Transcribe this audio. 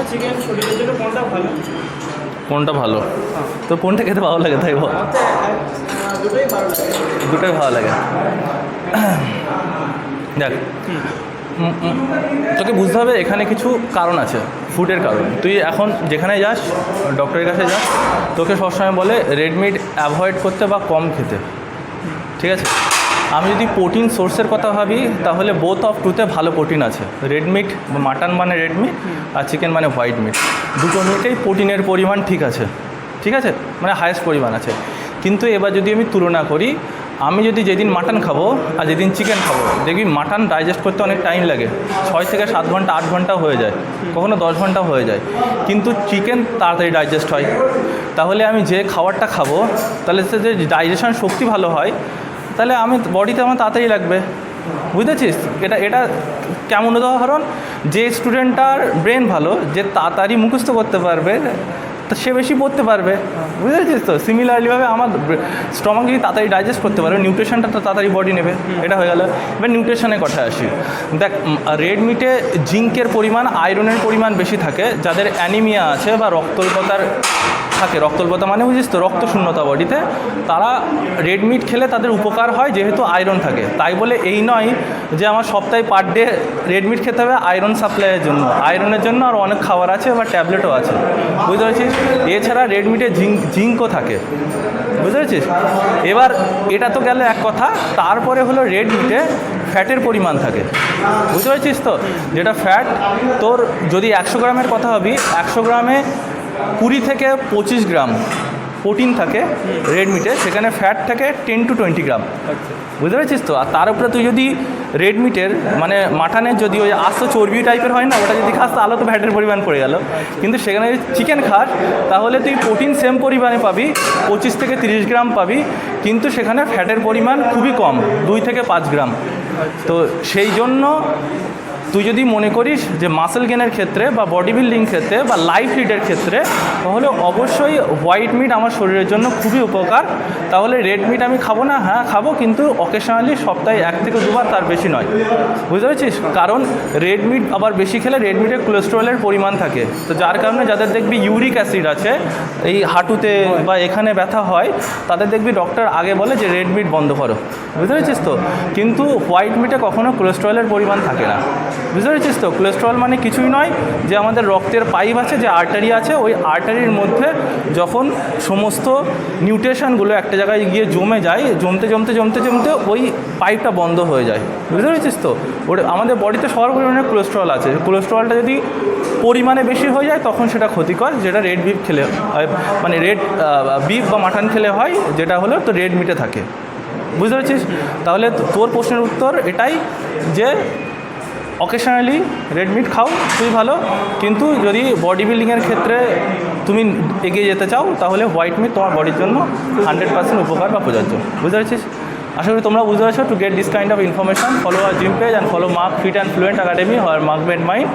Chicken শরীরের জন্য কোনটা ভালো? কোনটা ভালো? তো কোনটা খেতে ভালো লাগে তাই বল। দুটোই ভালো লাগে। দুটোই ভালো লাগে। দেখ, তোকে বুঝতে হবে এখানে কিছু কারণ আছে, ফুডের কারণ। তুই এখন যেখানে যাস, ডক্টরের কাছে যাস, তোকে সবসময় বলে রেড মিট অ্যাভয়েড করতে বা কম খেতে, ঠিক আছে? আমি যদি প্রোটিন সোর্সের কথা ভাবি, তাহলে বোথ অফ টুতে ভালো প্রোটিন আছে। রেড মিট, মাটন মানে রেড মিট, আর চিকেন মানে হোয়াইট মিট, দুটো মিটেই প্রোটিনের পরিমাণ ঠিক আছে, ঠিক আছে, মানে হায়েস্ট পরিমাণ আছে। কিন্তু এবার যদি আমি তুলনা করি, আমি যদি যেদিন মাটন খাবো আর যেদিন চিকেন খাবো, দেখবি মাটন ডাইজেস্ট করতে অনেক টাইম লাগে, 6 থেকে 7 ঘন্টা 8 ঘন্টাও হয়ে যায়, কখনো 10 ঘন্টাও হয়ে যায়। কিন্তু চিকেন তাড়াতাড়ি ডাইজেস্ট হয়। তাহলে আমি যে খাবারটা খাবো, তাহলে সে যে ডাইজেশন শক্তি ভালো হয়, তাহলে আমি বডিতে আমার তাড়াতাড়ি লাগবে। বুঝতেছিস? এটা কেমন উদাহরণ, যে স্টুডেন্টটার ব্রেন ভালো, যে তাড়াতাড়ি মুখস্থ করতে পারবে, তা সে বেশি পড়তে পারবে। বুঝতে পারছিস তো? সিমিলারলিভাবে আমার স্টমাক যদি তাড়াতাড়ি ডাইজেস্ট করতে পারবে, নিউট্রিশনটা তাড়াতাড়ি বডি নেবে। এটা হয়ে গেল। এবার নিউট্রিশনের কথায় আসি। দেখ, রেড মিটে জিঙ্কের পরিমাণ, আয়রনের পরিমাণ বেশি থাকে। যাদের অ্যানিমিয়া আছে বা রক্তল্পতার থাকে, রক্তল্পতা মানে বুঝিস তো, রক্ত শূন্যতা বডিতে, তারা রেড মিট খেলে তাদের উপকার হয়, যেহেতু আয়রন থাকে। তাই বলে এই নয় যে আমার সপ্তাহে পার ডে রেড মিট খেতে হবে আয়রন সাপ্লাইয়ের জন্য। আয়রনের জন্য আর অনেক খাবার আছে বা ট্যাবলেটও আছে, বুঝতে পারছিস? এছাড়া রেড মিটে জিঙ্কও থাকে, বুঝতে পারছিস? এবার এটা তো গেল এক কথা। তারপরে হলো রেড মিটে ফ্যাটের পরিমাণ থাকে, বুঝতে পারছিস তো? যেটা ফ্যাট তোর, যদি 100 গ্রামের কথা ভাবি, 100 গ্রামে 20 থেকে 25 গ্রাম প্রোটিন থাকে রেড মিটে, সেখানে ফ্যাট থাকে 10 to 20 গ্রাম, বুঝতে পারছিস তো? আর তার উপরে তুই যদি রেড মিটের মানে মাটনের যদি ওই আস্ত চর্বি টাইপের হয় না, ওটা যদি খাস তাহলে তো ফ্যাটের পরিমাণ পড়ে গেল। কিন্তু সেখানে যদি চিকেন খাস, তাহলে তুই প্রোটিন সেম পরিমাণে পাবি, 25 থেকে 30 গ্রাম পাবি, কিন্তু সেখানে ফ্যাটের পরিমাণ খুবই কম, 2 থেকে 5 গ্রাম। তো সেই জন্য তুই যদি মনে করিস যে মাসেল গেনের ক্ষেত্রে বা বডি বিল্ডিং ক্ষেত্রে বা লাইফ লিডের ক্ষেত্রে, তাহলে অবশ্যই হোয়াইট মিট আমার শরীরের জন্য খুবই উপকার। তাহলে রেড মিট আমি খাবো না? হ্যাঁ খাবো, কিন্তু অকেশনালি, সপ্তাহে 1 থেকে 2 বার, তার বেশি নয়, বুঝতে পারছিস? কারণ রেড মিট আবার বেশি খেলে রেড মিটে কোলেস্টেরলের পরিমাণ থাকে। তো যার কারণে যাদের দেখবি ইউরিক অ্যাসিড আছে, এই হাঁটুতে বা এখানে ব্যথা হয়, তাদের দেখবি ডক্টর আগে বলে যে রেড মিট বন্ধ করো, বুঝতে পারছিস তো? কিন্তু হোয়াইট মিটে কখনো কোলেস্টেরলের পরিমাণ থাকে না, বুঝতে পেরেছিস তো? কোলেস্ট্রল মানে কিছুই নয়, যে আমাদের রক্তের পাইপ আছে, যে আর্টারি আছে, ওই আর্টারির মধ্যে যখন সমস্ত নিউট্রিশনগুলো একটা জায়গায় গিয়ে জমে যায়, জমতে জমতে জমতে জমতে ওই পাইপটা বন্ধ হয়ে যায়, বুঝতে পেরেছিস তো? ওটা আমাদের বডিতে সবার পরিমাণে কোলেস্ট্রল আছে। কোলেস্ট্রলটা যদি পরিমাণে বেশি হয়ে যায়, তখন সেটা ক্ষতিকর, যেটা রেড বিফ খেলে, মানে রেড বিফ বা মাটন খেলে হয়, যেটা হলো তো রেড মিটে থাকে, বুঝতে পেরেছিস? তাহলে তোর প্রশ্নের উত্তর এটাই যে অকেশনালি রেড মিট খাও, খুবই ভালো, কিন্তু যদি বডি বিল্ডিংয়ের ক্ষেত্রে তুমি এগিয়ে যেতে চাও, তাহলে হোয়াইট মিট তোমার বডির জন্য 100% উপকার বা প্রযোজ্য, বুঝতে পেরেছিস? আশা করি তোমরা বুঝতে পারছো। To get this kind of information, follow our gym page and follow Mark fit and fluent academy or Mark Made Mind.